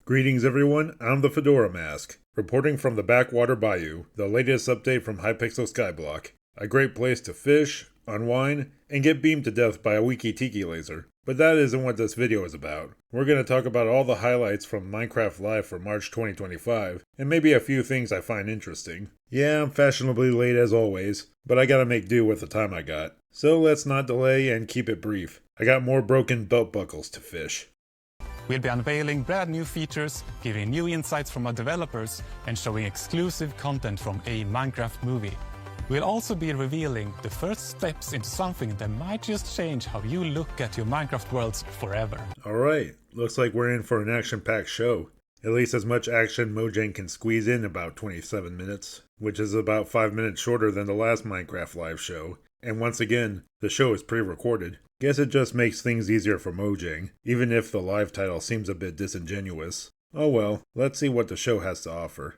Greetings everyone, I'm the Fedora Mask, reporting from the Backwater Bayou, the latest update from Hypixel Skyblock. A great place to fish, unwind, and get beamed to death by a wiki tiki laser. But that isn't what this video is about. We're going to talk about all the highlights from Minecraft Live for March 2025, and maybe a few things I find interesting. Yeah, I'm fashionably late as always, but I gotta make do with the time I got. So let's not delay and keep it brief. I got more broken belt buckles to fish. We'll be unveiling brand new features, giving new insights from our developers, and showing exclusive content from a Minecraft movie. We'll also be revealing the first steps into something that might just change how you look at your Minecraft worlds forever. Alright, looks like we're in for an action-packed show. At least as much action Mojang can squeeze in about 27 minutes, which is about 5 minutes shorter than the last Minecraft Live show. And once again, the show is pre-recorded. Guess it just makes things easier for Mojang, even if the live title seems a bit disingenuous. Oh well, let's see what the show has to offer.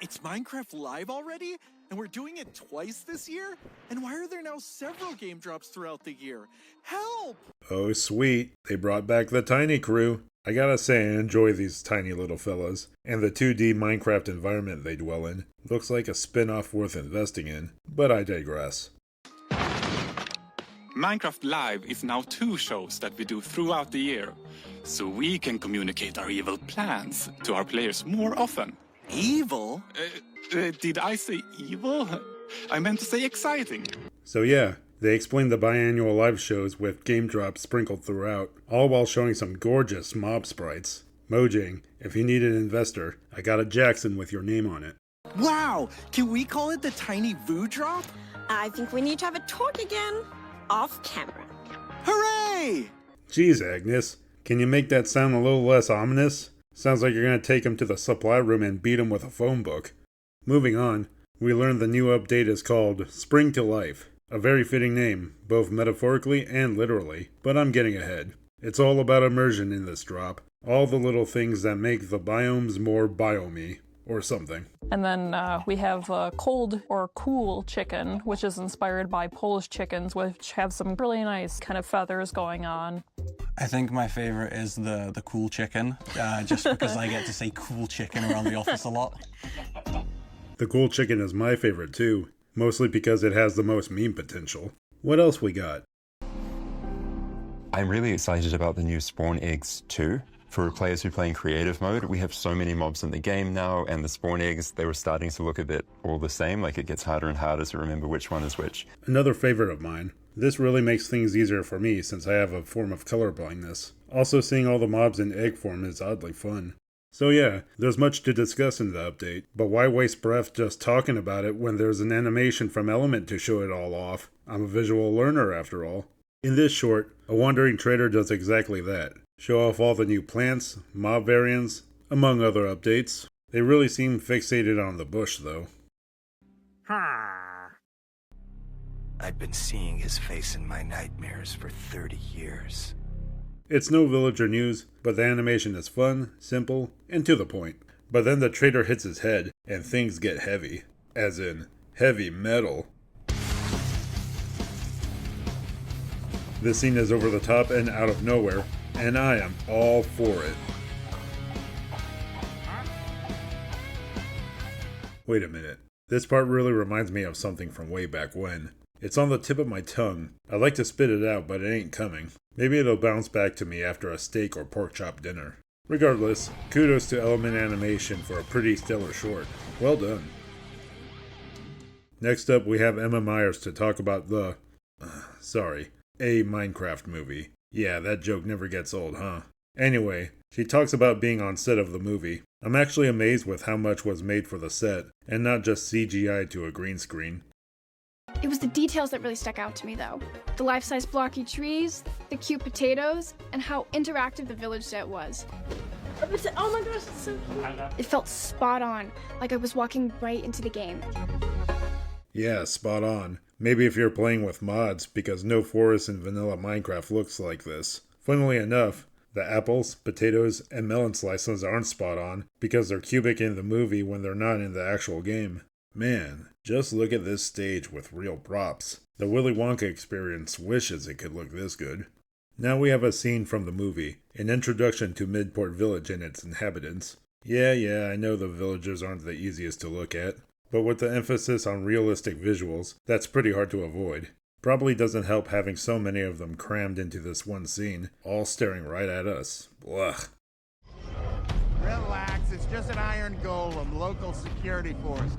It's Minecraft Live already? And we're doing it twice this year? And why are there now several game drops throughout the year? Help! Oh sweet, they brought back the Tiny Crew. I gotta say I enjoy these tiny little fellas, and the 2D Minecraft environment they dwell in. Looks like a spin-off worth investing in, but I digress. Minecraft Live is now 2 shows that we do throughout the year, so we can communicate our evil plans to our players more often. Evil? Did I say evil? I meant to say exciting. So yeah, they explained the biannual live shows with game drops sprinkled throughout, all while showing some gorgeous mob sprites. Mojang, if you need an investor, I got a Jackson with your name on it. Wow! Can we call it the Tiny Voo Drop? I think we need to have a talk again. Off camera. Hooray! Geez, Agnes, can you make that sound a little less ominous? Sounds like you're gonna take him to the supply room and beat him with a phone book. Moving on, we learned the new update is called Spring to Life. A very fitting name, both metaphorically and literally, but I'm getting ahead. It's all about immersion in this drop. All the little things that make the biomes more biomy, or something. And then we have cold or cool chicken, which is inspired by Polish chickens, which have some really nice kind of feathers going on. I think my favorite is the cool chicken, just because I get to say cool chicken around the office a lot. The cool chicken is my favorite too, mostly because it has the most meme potential. What else we got? I'm really excited about the new spawn eggs too. For players who play in creative mode, we have so many mobs in the game now, and the spawn eggs, they were starting to look a bit all the same, like it gets harder and harder to remember which one is which. Another favorite of mine. This really makes things easier for me since I have a form of color blindness. Also, seeing all the mobs in egg form is oddly fun. So yeah, there's much to discuss in the update, but why waste breath just talking about it when there's an animation from Element to show it all off? I'm a visual learner after all. In this short, a wandering trader does exactly that. Show off all the new plants, mob variants, among other updates. They really seem fixated on the bush though. I've been seeing his face in my nightmares for 30 years. It's no villager news, but the animation is fun, simple, and to the point. But then the trader hits his head, and things get heavy. As in, heavy metal. This scene is over the top and out of nowhere, and I am all for it. Wait a minute. This part really reminds me of something from way back when. It's on the tip of my tongue. I'd like to spit it out, but it ain't coming. Maybe it'll bounce back to me after a steak or pork chop dinner. Regardless, kudos to Element Animation for a pretty stellar short. Well done. Next up, we have Emma Myers to talk about a Minecraft movie. Yeah, that joke never gets old, huh? Anyway, she talks about being on set of the movie. I'm actually amazed with how much was made for the set, and not just CGI to a green screen. It was the details that really stuck out to me, though. The life-size blocky trees, the cute potatoes, and how interactive the village set was. Oh my gosh, it's so cute. It felt spot on, like I was walking right into the game. Yeah, spot on. Maybe if you're playing with mods, because no forest in vanilla Minecraft looks like this. Funnily enough, the apples, potatoes, and melon slices aren't spot on, because they're cubic in the movie when they're not in the actual game. Man, just look at this stage with real props. The Willy Wonka experience wishes it could look this good. Now we have a scene from the movie, an introduction to Midport Village and its inhabitants. Yeah, I know the villagers aren't the easiest to look at, but with the emphasis on realistic visuals, that's pretty hard to avoid. Probably doesn't help having so many of them crammed into this one scene, all staring right at us. Blech. Relax, it's just an iron golem, local security force.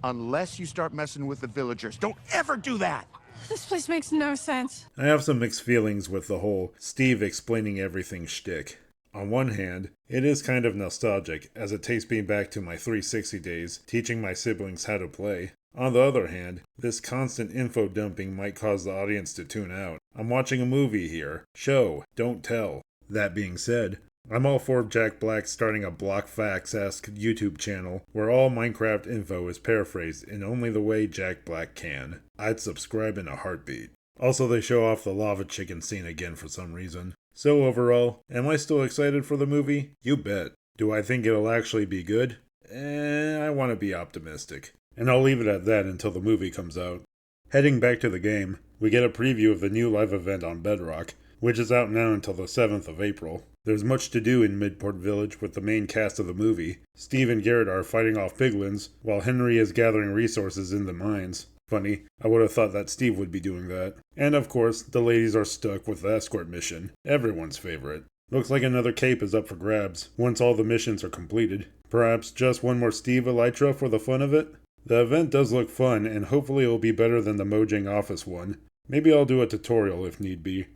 Unless you start messing with the villagers. Don't ever do that! This place makes no sense. I have some mixed feelings with the whole Steve explaining everything shtick. On one hand, it is kind of nostalgic, as it takes me back to my 360 days, teaching my siblings how to play. On the other hand, this constant info dumping might cause the audience to tune out. I'm watching a movie here. Show, don't tell. That being said, I'm all for Jack Black starting a Block Facts-esque YouTube channel where all Minecraft info is paraphrased in only the way Jack Black can. I'd subscribe in a heartbeat. Also, they show off the lava chicken scene again for some reason. So overall, am I still excited for the movie? You bet. Do I think it'll actually be good? I want to be optimistic. And I'll leave it at that until the movie comes out. Heading back to the game, we get a preview of the new live event on Bedrock, which is out now until the 7th of April. There's much to do in Midport Village with the main cast of the movie. Steve and Garrett are fighting off piglins, while Henry is gathering resources in the mines. Funny, I would have thought that Steve would be doing that. And of course, the ladies are stuck with the escort mission, everyone's favorite. Looks like another cape is up for grabs, once all the missions are completed. Perhaps just one more Steve Elytra for the fun of it? The event does look fun, and hopefully it will be better than the Mojang office one. Maybe I'll do a tutorial if need be.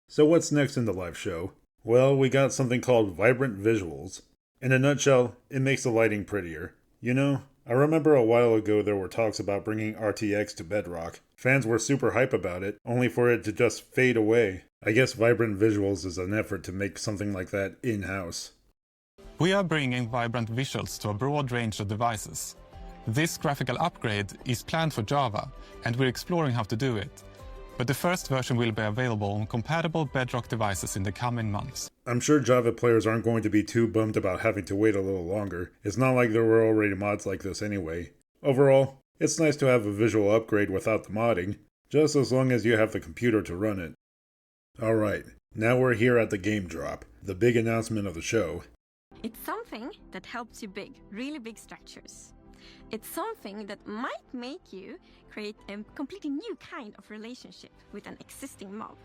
So what's next in the live show? Well, we got something called Vibrant Visuals. In a nutshell, it makes the lighting prettier. You know, I remember a while ago there were talks about bringing RTX to Bedrock. Fans were super hype about it, only for it to just fade away. I guess Vibrant Visuals is an effort to make something like that in-house. We are bringing vibrant visuals to a broad range of devices. This graphical upgrade is planned for Java, and we're exploring how to do it. But the first version will be available on compatible Bedrock devices in the coming months. I'm sure Java players aren't going to be too bummed about having to wait a little longer. It's not like there were already mods like this anyway. Overall, it's nice to have a visual upgrade without the modding, just as long as you have the computer to run it. Alright, now we're here at the game drop, the big announcement of the show. It's something that helps you build really big structures. It's something that might make you create a completely new kind of relationship with an existing mob.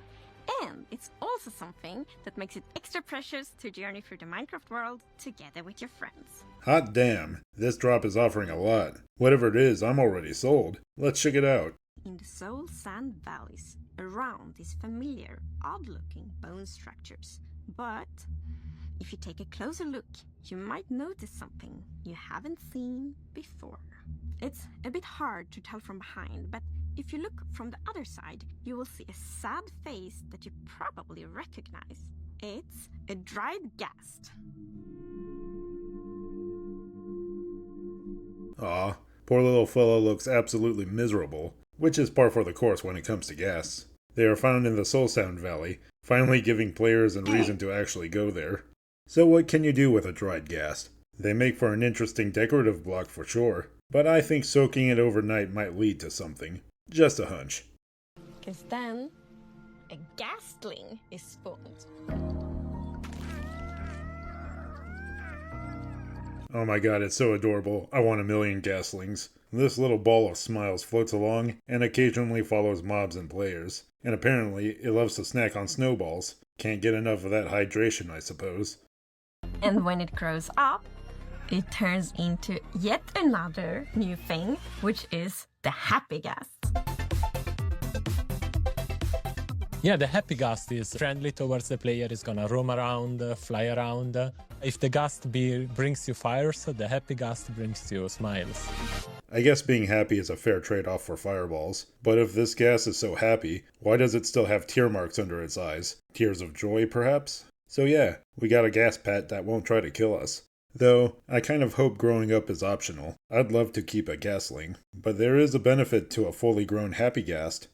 And it's also something that makes it extra precious to journey through the Minecraft world together with your friends. Hot damn, this drop is offering a lot. Whatever it is, I'm already sold. Let's check it out. In the soul sand valleys, around these familiar, odd-looking bone structures. But if you take a closer look, you might notice something you haven't seen before. It's a bit hard to tell from behind, but if you look from the other side, you will see a sad face that you probably recognize. It's a dried ghast. Aw, poor little fellow looks absolutely miserable, which is par for the course when it comes to ghasts. They are found in the Soul Sound Valley, finally giving players a reason to actually go there. So what can you do with a dried ghast? They make for an interesting decorative block for sure, but I think soaking it overnight might lead to something. Just a hunch. Because then, a ghastling is spawned. Oh my god, it's so adorable. I want a million ghaslings. This little ball of smiles floats along and occasionally follows mobs and players. And apparently, it loves to snack on snowballs. Can't get enough of that hydration, I suppose. And when it grows up, it turns into yet another new thing, which is the happy ghast. Yeah, the happy ghast is friendly towards the player. It's gonna roam around, fly around. If the ghast brings you fires, the happy ghast brings you smiles. I guess being happy is a fair trade-off for fireballs. But if this ghast is so happy, why does it still have tear marks under its eyes? Tears of joy, perhaps? So yeah, we got a ghast pet that won't try to kill us. Though, I kind of hope growing up is optional. I'd love to keep a ghastling. But there is a benefit to a fully grown happy ghast.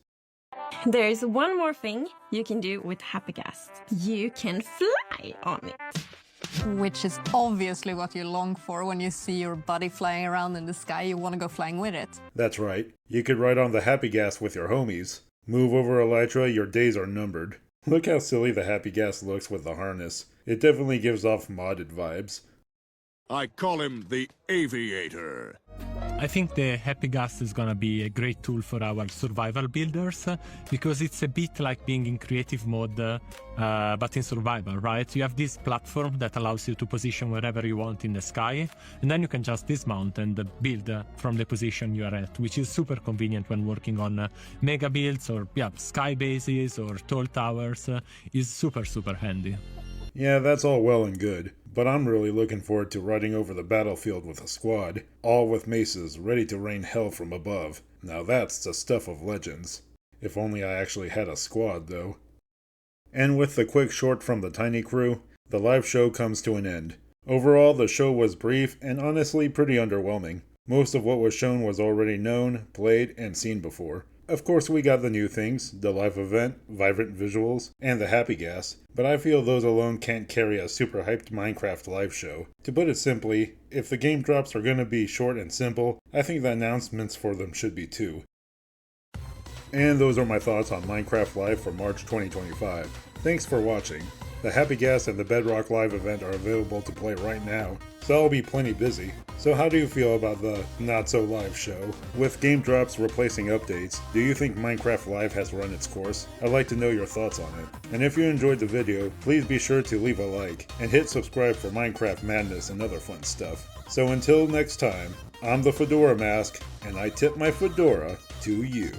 There's one more thing you can do with happy ghast. You can fly on it. Which is obviously what you long for when you see your buddy flying around in the sky. You want to go flying with it. That's right. You could ride on the happy ghast with your homies. Move over, Elytra, your days are numbered. Look how silly the Happy Gas looks with the harness. It definitely gives off modded vibes. I call him the Aviator. I think the Happy Gas is gonna be a great tool for our survival builders because it's a bit like being in creative mode but in survival, right? You have this platform that allows you to position wherever you want in the sky, and then you can just dismount and build from the position you are at, which is super convenient when working on mega builds or sky bases or tall towers. Is super handy. Yeah, that's all well and good, but I'm really looking forward to riding over the battlefield with a squad, all with maces ready to rain hell from above. Now that's the stuff of legends. If only I actually had a squad, though. And with the quick short from the tiny crew, the live show comes to an end. Overall, the show was brief and honestly pretty underwhelming. Most of what was shown was already known, played, and seen before. Of course, we got the new things, the live event, vibrant visuals, and the Happy Gas, but I feel those alone can't carry a super hyped Minecraft live show. To put it simply, if the game drops are going to be short and simple, I think the announcements for them should be too. And those are my thoughts on Minecraft Live for March 2025. Thanks for watching. The Happy Gas and the Bedrock Live event are available to play right now, so I'll be plenty busy. So how do you feel about the not-so-live show? With game drops replacing updates, do you think Minecraft Live has run its course? I'd like to know your thoughts on it. And if you enjoyed the video, please be sure to leave a like, and hit subscribe for Minecraft madness and other fun stuff. So until next time, I'm the Fedora Mask, and I tip my fedora to you.